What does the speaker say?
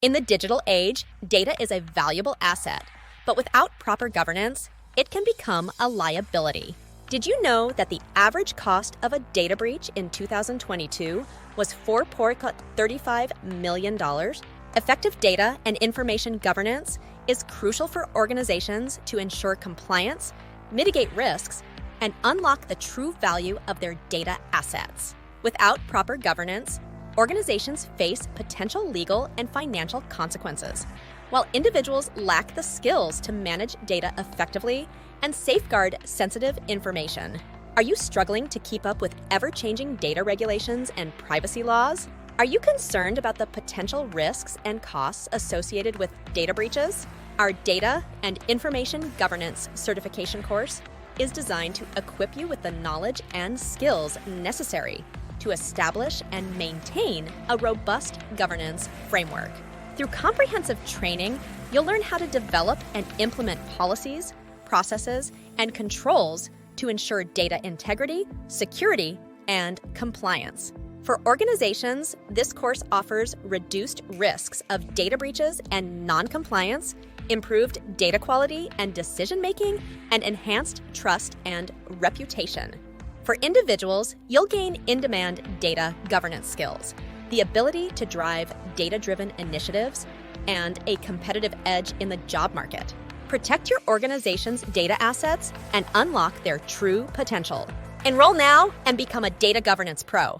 In the digital age, data is a valuable asset, but without proper governance, it can become a liability. Did you know that the average cost of a data breach in 2022 was $4.35 million? Effective data and information governance is crucial for organizations to ensure compliance, mitigate risks, and unlock the true value of their data assets. Without proper governance, organizations face potential legal and financial consequences, while individuals lack the skills to manage data effectively and safeguard sensitive information. Are you struggling to keep up with ever-changing data regulations and privacy laws? Are you concerned about the potential risks and costs associated with data breaches? Our Data and Information Governance certification course is designed to equip you with the knowledge and skills necessary to establish and maintain a robust governance framework. Through comprehensive training, you'll learn how to develop and implement policies, processes, and controls to ensure data integrity, security, and compliance. For organizations, this course offers reduced risks of data breaches and non-compliance, improved data quality and decision-making, and enhanced trust and reputation. For individuals, you'll gain in-demand data governance skills, the ability to drive data-driven initiatives, and a competitive edge in the job market. Protect your organization's data assets and unlock their true potential. Enroll now and become a data governance pro.